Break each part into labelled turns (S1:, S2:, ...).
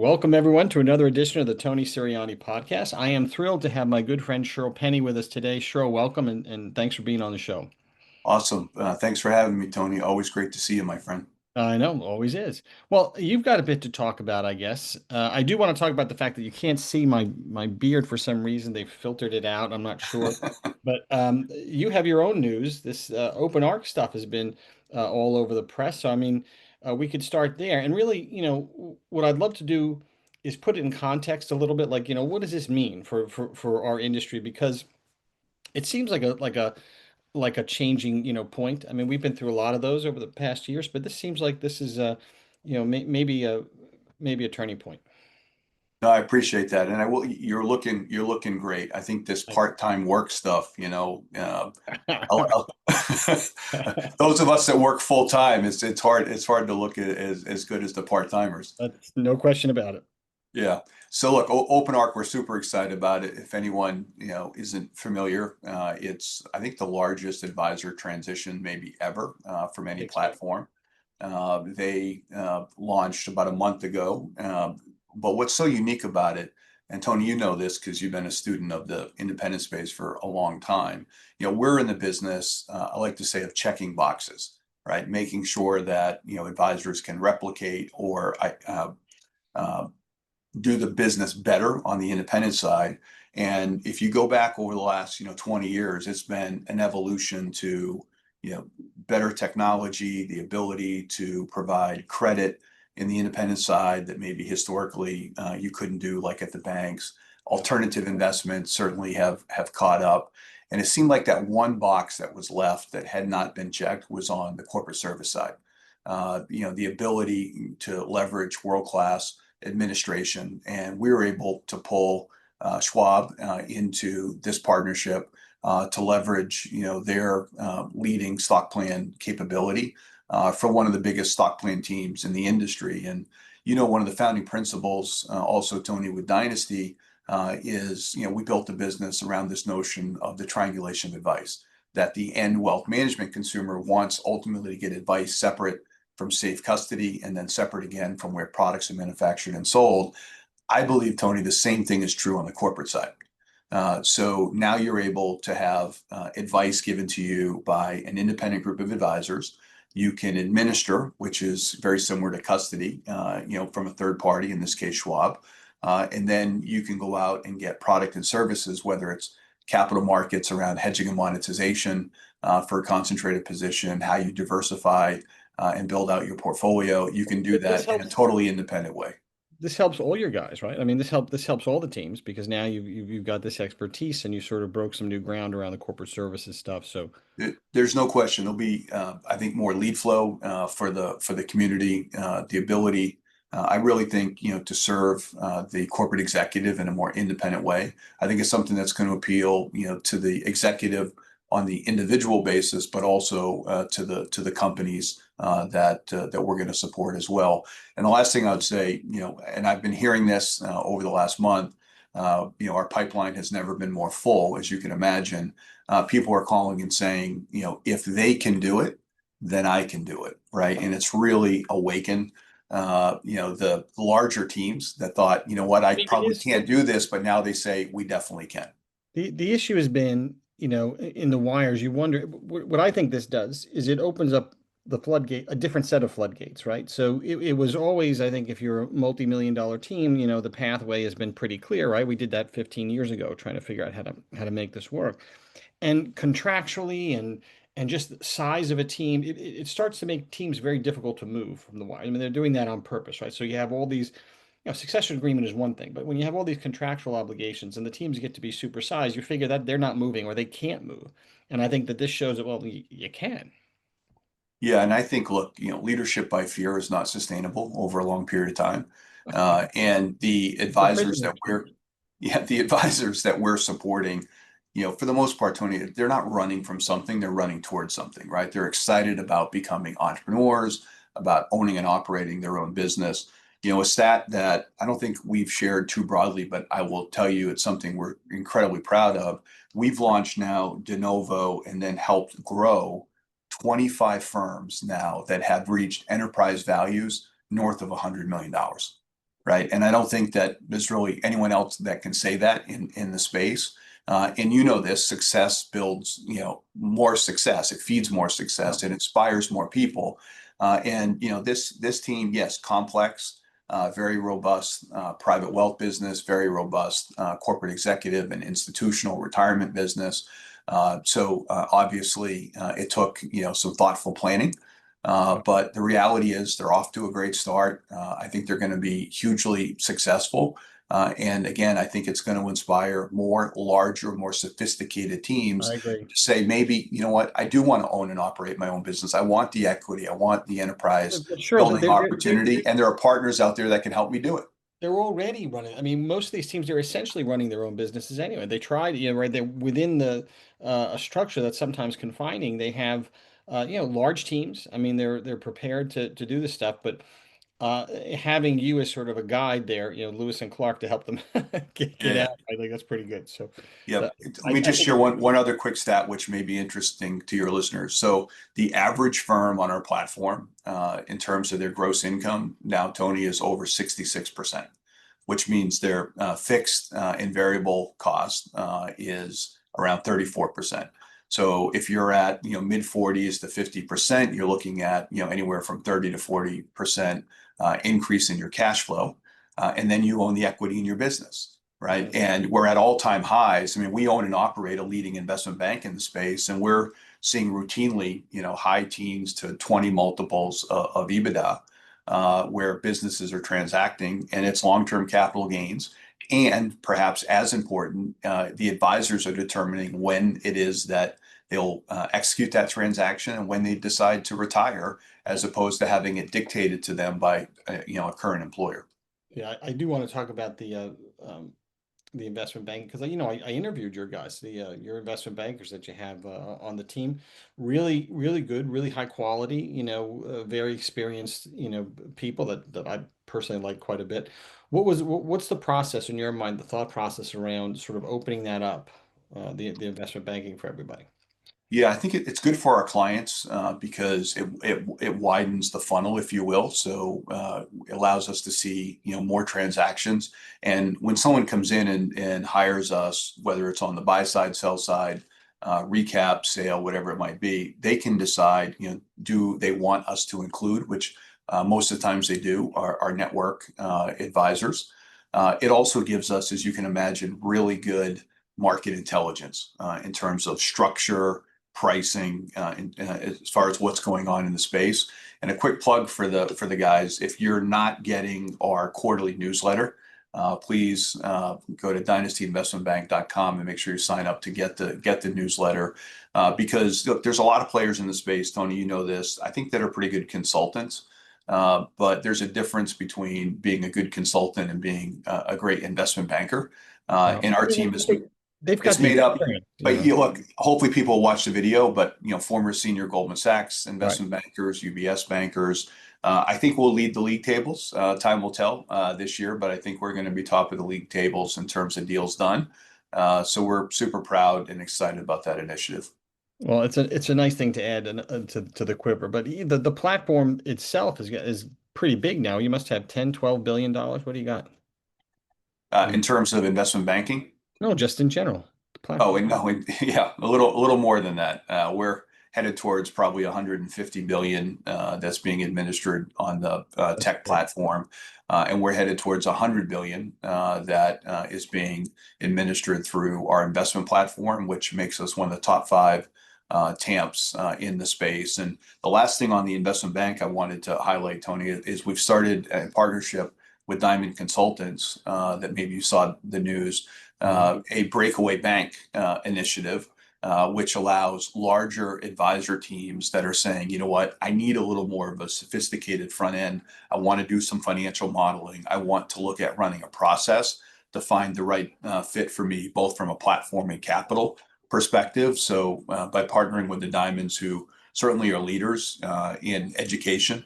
S1: Welcome everyone to another edition of the Tony Sirianni podcast. I am thrilled to have my good friend Shirl Penney with us today. Shirl, welcome and thanks for being on the show.
S2: Awesome. Thanks for having me, Tony. Always great to see you, my friend.
S1: I know, always is. Well, you've got a bit to talk about, I guess. I do want to talk about the fact that you can't see my beard for some reason. They've filtered it out. I'm not sure, but you have your own news. This OpenArc stuff has been all over the press. So I mean, we could start there. And really, what I'd love to do is put it in context a little bit. Like, what does this mean for our industry? Because it seems like a changing, point. I mean, we've been through a lot of those over the past years, but this seems like this is maybe a turning point.
S2: No, I appreciate that, and I will. You're looking great. I think this
S1: Thank
S2: part-time work stuff,
S1: you.
S2: those of us that work full time, it's hard to look at as good as the part-timers.
S1: That's no question about it.
S2: Yeah. So look, OpenArc, we're super excited about it. If anyone, isn't familiar, it's I think the largest advisor transition maybe ever from any
S1: Big so.
S2: platform. They launched about a month ago. But what's so unique about it, and Tony, you know this because you've been a student of the independent space for a long time. We're in the business, I like to say, of checking boxes, right? Making sure that advisors can replicate or uh, do the business better on the independent side. And if you go back over the last 20 years, it's been an evolution to better technology, the ability to provide credit in the independent side that maybe historically you couldn't do, like at the banks. Alternative investments certainly have caught up. And it seemed like that one box that was left that had not been checked was on the corporate service side. The ability to leverage world-class administration. And we were able to pull Schwab into this partnership to leverage, their leading stock plan capability for one of the biggest stock plan teams in the industry. And one of the founding principles, also Tony, with Dynasty, is we built a business around this notion of the triangulation of advice. That the end wealth management consumer wants ultimately to get advice separate from safe custody and then separate again from where products are manufactured and sold. I believe, Tony, the same thing is true on the corporate side. So now you're able to have advice given to you by an independent group of advisors. You can administer, which is very similar to custody, from a third party, in this case, Schwab. And then you can go out and get product and services, whether it's capital markets around hedging and monetization for a concentrated position, how you diversify and build out your portfolio. You can do
S1: This
S2: that in a
S1: helps.
S2: totally independent way.
S1: This helps all your guys, right? I mean, this helps all the teams because now you've got this expertise and you sort of broke some new ground around the corporate services stuff. So
S2: There's no question. There'll be, I think, more lead flow for the community. The ability, I really think, to serve the corporate executive in a more independent way. I think it's something that's going to appeal, to the executive on the individual basis, but also to the companies that we're going to support as well. And the last thing I would say, and I've been hearing this over the last month. Our pipeline has never been more full, as you can imagine. People are calling and saying, if they can do it, then I can do it, right? And it's really awakened, the larger teams that thought,
S1: I
S2: I
S1: mean,
S2: probably can't do this, but now they say we definitely can.
S1: the issue has been, in the wires, you wonder what I think this does is it opens up the floodgate, a different set of floodgates, right? So it was always, I think, if you're a multi-million dollar team, the pathway has been pretty clear, right? We did that 15 years ago, trying to figure out how to make this work. And contractually and just the size of a team, it starts to make teams very difficult to move from the wire. I mean, they're doing that on purpose, right? So you have all these succession agreement is one thing, but when you have all these contractual obligations and the teams get to be supersized, you figure that they're not moving or they can't move. And I think that this shows that, well, you can.
S2: Yeah, and I think, look, leadership by fear is not sustainable over a long period of time. And the
S1: The
S2: advisors
S1: prisoners.
S2: that we're, yeah, the advisors that we're supporting, for the most part, Tony, they're not running from something, they're running towards something, right? They're excited about becoming entrepreneurs, about owning and operating their own business. A stat that I don't think we've shared too broadly, but I will tell you it's something we're incredibly proud of. We've launched now de novo and then helped grow 25 firms now that have reached enterprise values north of $100 million. right? And I don't think that there's really anyone else that can say that in the space. And you know this, success builds, more success. It feeds more
S1: Yeah,
S2: success. It inspires more people. And this team, yes, complex, very robust private wealth business, very robust corporate executive and institutional retirement business. So obviously, it took some thoughtful planning.
S1: yeah.
S2: But the reality is they're off to a great start. I think they're going to be hugely successful. And again, I think it's going to inspire more larger, more sophisticated teams
S1: I agree.
S2: to say, maybe, you know what, I do want to own and operate my own business. I want the equity. I want the enterprise
S1: But sure,
S2: building opportunity. And there are partners out there that can help me do it.
S1: they're already running. I mean, most of these teams are essentially running their own businesses anyway. They try to, right? They're within the a structure that's sometimes confining. They have, large teams. I mean, they're prepared to do this stuff, but having you as sort of a guide there, Lewis and Clark to help them get
S2: Yeah.
S1: out, I think that's pretty good. So,
S2: Yep. Let me
S1: I
S2: just
S1: think
S2: share
S1: it's
S2: one other quick stat, which may be interesting to your listeners. So the average firm on our platform, in terms of their gross income, now, Tony, is over 66%, which means their fixed and variable cost is around 34%. So if you're at, mid 40s to 50%, you're looking at, anywhere from 30 to 40% increase in your cash flow. And then you own the equity in your business, right?
S1: yeah,
S2: And we're at all-time highs. I mean, we own and operate a leading investment bank in the space, and we're seeing routinely, high teens to 20 multiples of EBITDA, where businesses are transacting, and it's long-term capital gains. And perhaps as important, the advisors are determining when it is that they'll execute that transaction and when they decide to retire, as opposed to having it dictated to them by a current employer.
S1: yeah. I do want to talk about the investment bank because I interviewed your guys, the your investment bankers that you have on the team. Really, really good, really high quality. Very experienced. People that I personally like quite a bit. What's the process in your mind? The thought process around sort of opening that up, the investment banking for everybody.
S2: Yeah, I think it's good for our clients because it widens the funnel, if you will. So it allows us to see more transactions. And when someone comes in and hires us, whether it's on the buy side, sell side, recap, sale, whatever it might be, they can decide do they want us to include, which most of the times they do, our network advisors. It also gives us, as you can imagine, really good market intelligence in terms of structure, pricing, as far as what's going on in the space. And a quick plug for the guys: if you're not getting our quarterly newsletter, please go to dynastyinvestmentbank.com and make sure you sign up to get the newsletter. Because look, there's a lot of players in the space, Tony. You know this. I think that are pretty good consultants. But there's a difference between being a good consultant and being a great investment banker.
S1: Well,
S2: And our
S1: I
S2: team is
S1: think they've got
S2: it's
S1: the
S2: made up.
S1: experience.
S2: But you look, hopefully people watch the video, but former senior Goldman Sachs
S1: Right.
S2: investment bankers, UBS bankers. I think we'll lead the league tables. Time will tell this year, but I think we're going to be top of the league tables in terms of deals done. So we're super proud and excited about that initiative.
S1: Well, it's a nice thing to add to the quiver, but the platform itself is pretty big now. You must have 10, $12 billion. What do you got?
S2: In terms of investment banking.
S1: No, just in general, the
S2: Oh,
S1: platform.
S2: and no, yeah, a little more than that. We're headed towards probably 150 billion that's being administered on the
S1: That's
S2: tech
S1: big.
S2: platform, and we're headed towards 100 billion that is being administered through our investment platform, which makes us one of the top five TAMPs in the space. And the last thing on the investment bank I wanted to highlight, Tony, is we've started a partnership with Diamond Consultants that maybe you saw the news,
S1: Yeah.
S2: a breakaway bank initiative, which allows larger advisor teams that are saying, you know what, I need a little more of a sophisticated front end. I want to do some financial modeling. I want to look at running a process to find the right fit for me, both from a platform and capital perspective. So by partnering with the Diamonds, who certainly are leaders in education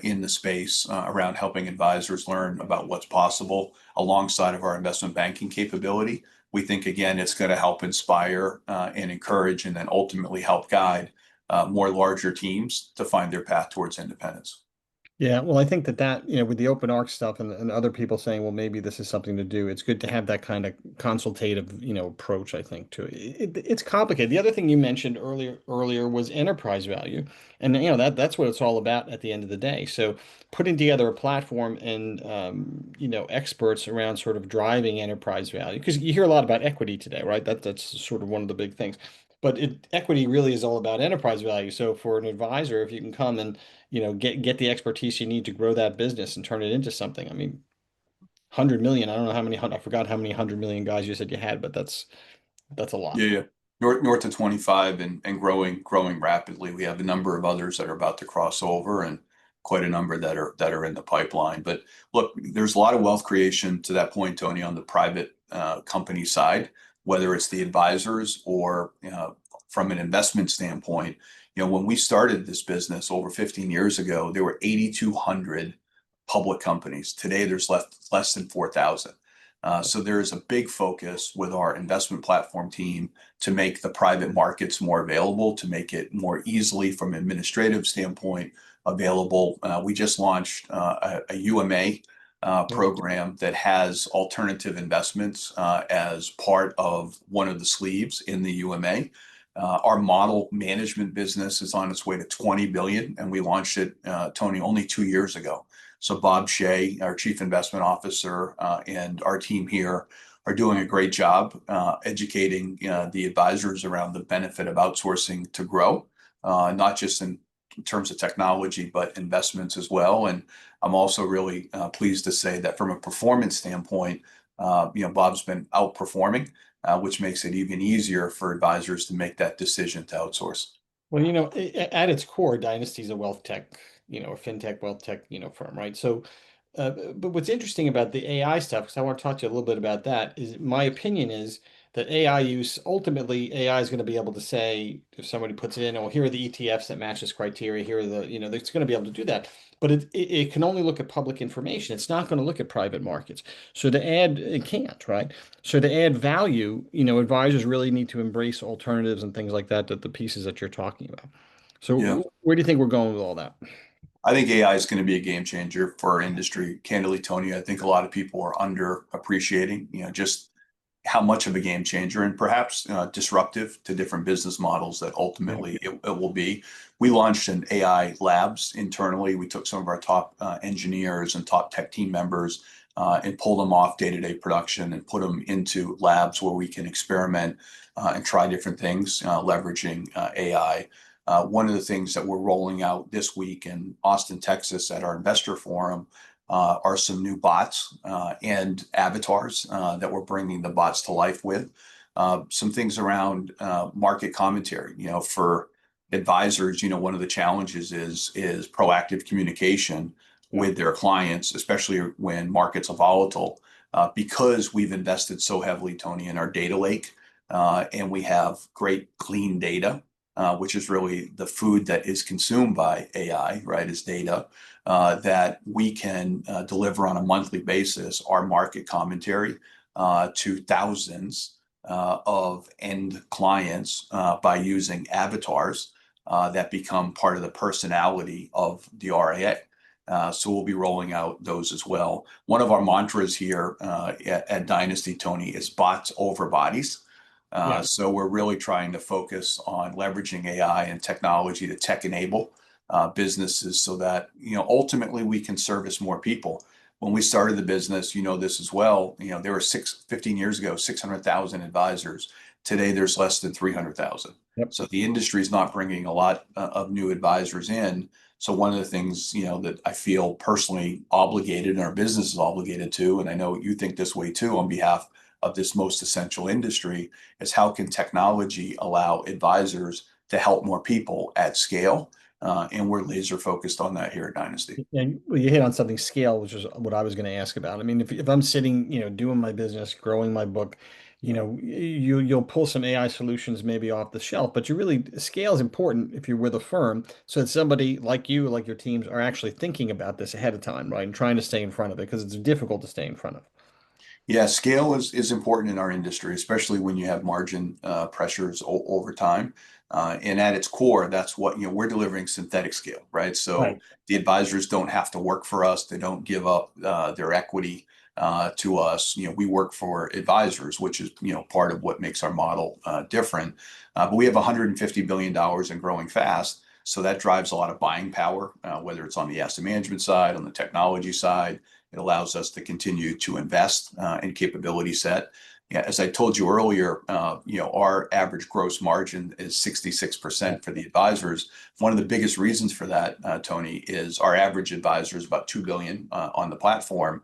S2: in the space around helping advisors learn about what's possible alongside of our investment banking capability. We think, again, it's going to help inspire and encourage and then ultimately help guide more larger teams to find their path towards independence.
S1: Yeah, well, I think that with the OpenArc stuff and other people saying, well, maybe this is something to do. It's good to have that kind of consultative, approach, I think, to it. It's complicated. The other thing you mentioned earlier was enterprise value, and that's what it's all about at the end of the day. So putting together a platform and experts around sort of driving enterprise value, because you hear a lot about equity today, right? That's sort of one of the big things. But equity really is all about enterprise value. So for an advisor, if you can come and get the expertise you need to grow that business and turn it into something. I mean, 100 million. I don't know how many. I forgot how many 100 million guys you said you had, but that's a lot.
S2: Yeah, yeah. North of 25 and growing rapidly. We have a number of others that are about to cross over and quite a number that are in the pipeline. But look, there's a lot of wealth creation to that point, Tony, on the private company side, whether it's the advisors or from an investment standpoint. When we started this business over 15 years ago, there were 8,200 public companies. Today, there's less than 4,000. So there is a big focus with our investment platform team to make the private markets more available, to make it more easily from an administrative standpoint available. We just launched a UMA
S1: Yeah.
S2: program that has alternative investments as part of one of the sleeves in the UMA. Our model management business is on its way to 20 billion, and we launched it, Tony, only 2 years ago. So Bob Shea, our chief investment officer, and our team here are doing a great job educating the advisors around the benefit of outsourcing to grow, not just in terms of technology, but investments as well. And I'm also really pleased to say that from a performance standpoint, Bob's been outperforming, which makes it even easier for advisors to make that decision to outsource.
S1: Well, at its core, Dynasty is a wealth tech, a fintech wealth tech, firm, right? So, but what's interesting about the AI stuff, because I want to talk to you a little bit about that, is my opinion is that AI use, ultimately, AI is going to be able to say, if somebody puts it in, oh, here are the ETFs that match this criteria, here are it's going to be able to do that. But it can only look at public information. It's not going to look at private markets. So it can't, right? So to add value, advisors really need to embrace alternatives and things like that, the pieces that you're talking about. So
S2: Yeah.
S1: where do you think we're going with all that?
S2: I think AI is going to be a game changer for our industry. Candidly, Tony, I think a lot of people are underappreciating, just how much of a game changer and perhaps disruptive to different business models that
S1: Yeah.
S2: ultimately it will be. We launched an AI labs internally. We took some of our top engineers and top tech team members and pulled them off day-to-day production and put them into labs where we can experiment and try different things, leveraging AI. One of the things that we're rolling out this week in Austin, Texas, at our investor forum are some new bots and avatars that we're bringing the bots to life with. Some things around market commentary. For advisors, one of the challenges is proactive communication
S1: Yeah.
S2: with their clients, especially when markets are volatile, because we've invested so heavily, Tony, in our data lake, and we have great clean data, which is really the food that is consumed by AI, right, is data, that we can deliver on a monthly basis our market commentary to thousands of end clients by using avatars that become part of the personality of the RIA. So we'll be rolling out those as well. One of our mantras here at Dynasty, Tony, is bots over bodies.
S1: Yeah.
S2: So we're really trying to focus on leveraging AI and technology to tech enable businesses so that, ultimately we can service more people. When we started the business, this as well, there were 15 years ago, 600,000 advisors. Today, there's less than 300,000.
S1: Yep.
S2: So the industry is not bringing a lot of new advisors in. So one of the things, that I feel personally obligated and our business is obligated to, and I know you think this way too, on behalf of this most essential industry, is how can technology allow advisors to help more people at scale? And we're laser focused on that here at Dynasty.
S1: And you hit on something scale, which is what I was going to ask about. I mean, if I'm sitting, doing my business, growing my book, you'll pull some AI solutions maybe off the shelf, but scale is important if you're with a firm, so that somebody like you, like your teams, are actually thinking about this ahead of time, right? And trying to stay in front of it because it's difficult to stay in front of.
S2: Yeah, scale is important in our industry, especially when you have margin pressures over time. And at its core, that's what, we're delivering synthetic scale, right? So
S1: Right.
S2: the advisors don't have to work for us. They don't give up their equity to us. We work for advisors, which is, part of what makes our model different. But we have $150 billion and growing fast. So that drives a lot of buying power, whether it's on the asset management side, on the technology side. It allows us to continue to invest in capability set. Yeah, as I told you earlier, our average gross margin is
S1: Yeah.
S2: 66% for the advisors. One of the biggest reasons for that, Tony, is our average advisor is about 2 billion on the platform.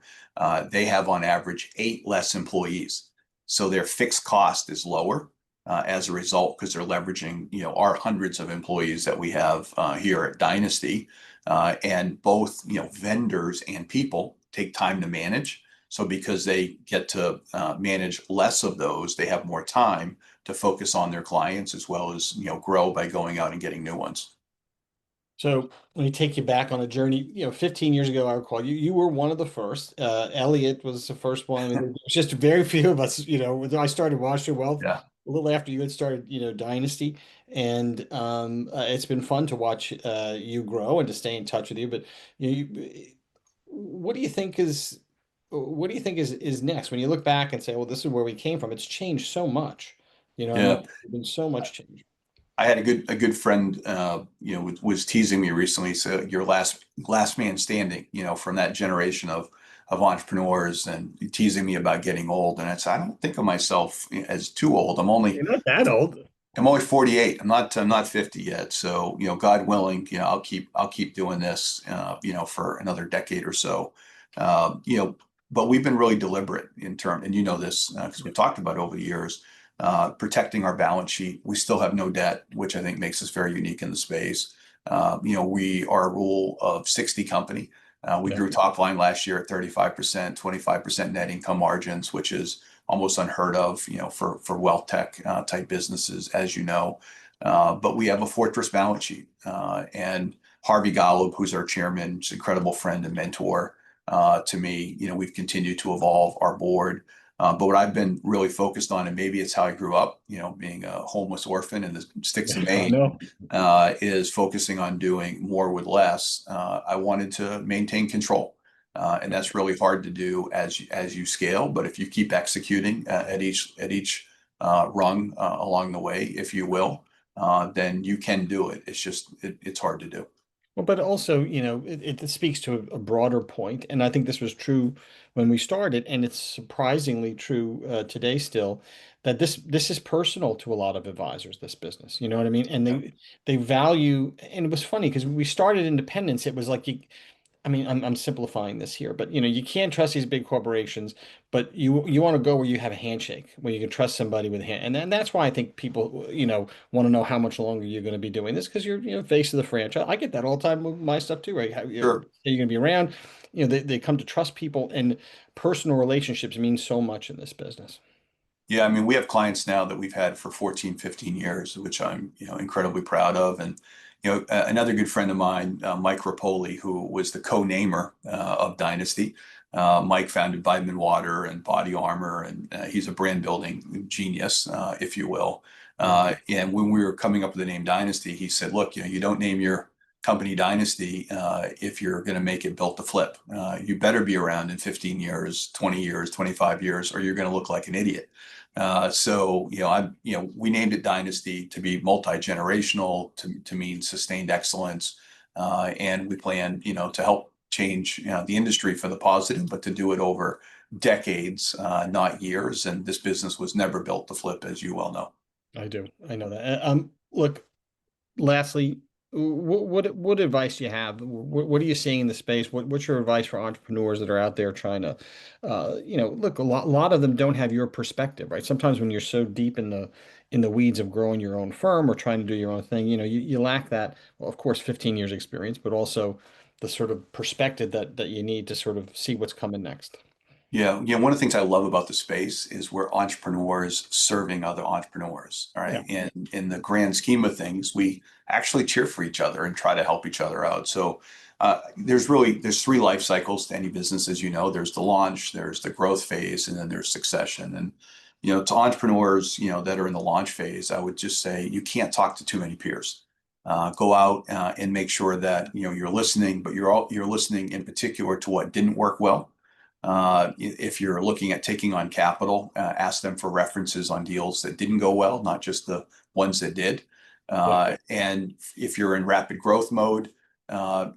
S2: They have on average 8 less employees, so their fixed cost is lower as a result because they're leveraging our hundreds of employees that we have here at Dynasty, and both vendors and people take time to manage. So because they get to manage less of those, they have more time to focus on their clients as well as grow by going out and getting new ones.
S1: So let me take you back on a journey. 15 years ago, I recall you were one of the first. Elliot was the first one. I mean, there was just very few of us. When I started Washington Wealth
S2: Yeah.
S1: a little after you had started, Dynasty, and it's been fun to watch you grow and to stay in touch with you. But what do you think is what do you think is next when you look back and say, well, this is where we came from? It's changed so much. I mean,
S2: Yeah.
S1: there's been so much change.
S2: I had a good friend, was teasing me recently. So you're last man standing, from that generation of entrepreneurs, and teasing me about getting old. And I don't think of myself as too old.
S1: You're not that old.
S2: I'm only 48. I'm not 50 yet. So, God willing, I'll keep doing this, for another decade or so. Uh, you know, but we've been really deliberate in term, and this because we've talked about over the years, protecting our balance sheet. We still have no debt, which I think makes us very unique in the space. We are a rule of 60 company. We
S1: Yeah.
S2: grew top line last year at 35%, 25% net income margins, which is almost unheard of, for wealth tech type businesses, as you know. But we have a fortress balance sheet. And Harvey Golub, who's our chairman, is an incredible friend and mentor to me. We've continued to evolve our board. But what I've been really focused on, and maybe it's how I grew up, being a homeless orphan in the sticks of
S1: I
S2: Maine,
S1: know.
S2: is focusing on doing more with less. I wanted to maintain control. And that's really hard to do as you scale. But if you keep executing at each rung along the way, if you will, then you can do it. It's just it's hard to do.
S1: Well, but also, it speaks to a broader point, and I think this was true when we started, and it's surprisingly true today still, that this is personal to a lot of advisors, this business. You know what I mean? And
S2: Yeah,
S1: they value, and it was funny because we started independence. It was like I mean, I'm simplifying this here, but you can't trust these big corporations, but you want to go where you have a handshake, where you can trust somebody with a hand, and then that's why I think people, want to know how much longer you're going to be doing this because you're, face of the franchise. I get that all the time with my stuff too, right?
S2: sure.
S1: You're going to be around, they come to trust people, and personal relationships mean so much in this business.
S2: Yeah, I mean, we have clients now that we've had for 14, 15 years, which I'm, incredibly proud of. And, another good friend of mine, Mike Rapoli, who was the co-namer of Dynasty. Mike founded Vitamin Water and Body Armor, and he's a brand building genius, if you will.
S1: Yeah,
S2: And when we were coming up with the name Dynasty, he said, look, you don't name your company Dynasty if you're going to make it built to flip. You better be around in 15 years, 20 years, 25 years, or you're going to look like an idiot. So we named it Dynasty to be multi-generational, to mean sustained excellence, and we plan, to help change, the industry for the positive, but to do it over decades, not years. And this business was never built to flip, as you well know.
S1: I do. I know that. Look, lastly, what advice do you have? What are you seeing in the space? What's your advice for entrepreneurs that are out there trying to, look, a lot of them don't have your perspective, right? Sometimes when you're so deep in the weeds of growing your own firm or trying to do your own thing, you lack that, well, of course, 15 years experience, but also the sort of perspective that you need to sort of see what's coming next.
S2: Yeah, one of the things I love about the space is we're entrepreneurs serving other entrepreneurs. All
S1: Yeah.
S2: right. And in the grand scheme of things, we actually cheer for each other and try to help each other out. So there's 3 life cycles to any business, as you know. There's the launch, there's the growth phase, and then there's succession. And To entrepreneurs, that are in the launch phase, I would just say you can't talk to too many peers. Go out and make sure that you're listening, but you're listening in particular to what didn't work well. If you're looking at taking on capital, ask them for references on deals that didn't go well, not just the ones that did.
S1: Yeah.
S2: And if you're in rapid growth mode,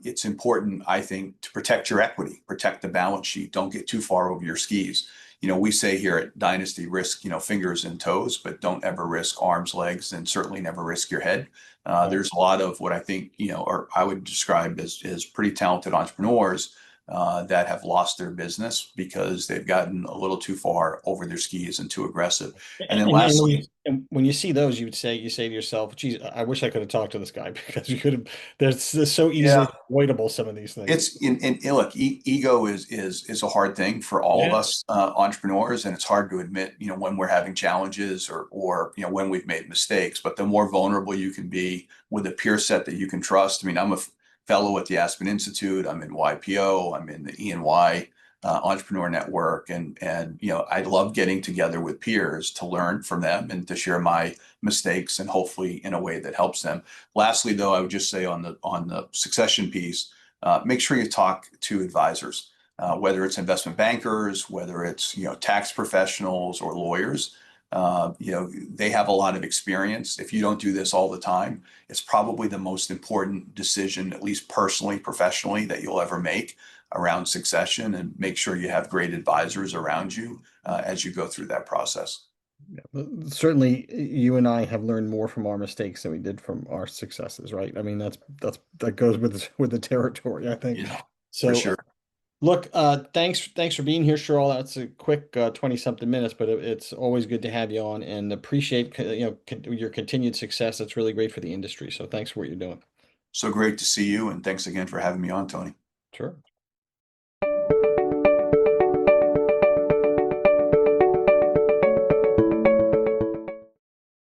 S2: it's important, I think, to protect your equity, protect the balance sheet. Don't get too far over your skis. We say here at Dynasty, risk, fingers and toes, but don't ever risk arms, legs, and certainly never risk your head.
S1: Right.
S2: There's a lot of what I think, or I would describe as pretty talented entrepreneurs that have lost their business because they've gotten a little too far over their skis and too aggressive. And then lastly,
S1: And when you see those, you say to yourself, geez, I wish I could have talked to this guy because you could have, there's so easily
S2: yeah,
S1: avoidable, some of these things.
S2: it's in look, ego is a hard thing for all of
S1: Yeah.
S2: us entrepreneurs, and it's hard to admit, when we're having challenges or when we've made mistakes. But the more vulnerable you can be with a peer set that you can trust. I mean, I'm a fellow at the Aspen Institute. I'm in YPO. I'm in the E&Y Entrepreneur Network, and I love getting together with peers to learn from them and to share my mistakes and hopefully in a way that helps them. Lastly, though, I would just say on the succession piece, make sure you talk to advisors, whether it's investment bankers, whether it's tax professionals or lawyers. They have a lot of experience. If you don't do this all the time, it's probably the most important decision, at least personally, professionally, that you'll ever make around succession. And make sure you have great advisors around you as you go through that process.
S1: Certainly, you and I have learned more from our mistakes than we did from our successes, right? I mean, that goes with the territory, I think.
S2: For
S1: So,
S2: sure.
S1: look, thanks for being here, Shirl. That's a quick 20 something minutes, but it's always good to have you on, and appreciate your continued success. That's really great for the industry. So, thanks for what you're doing.
S2: So great to see you, and thanks again for having me on, Tony.
S1: Sure.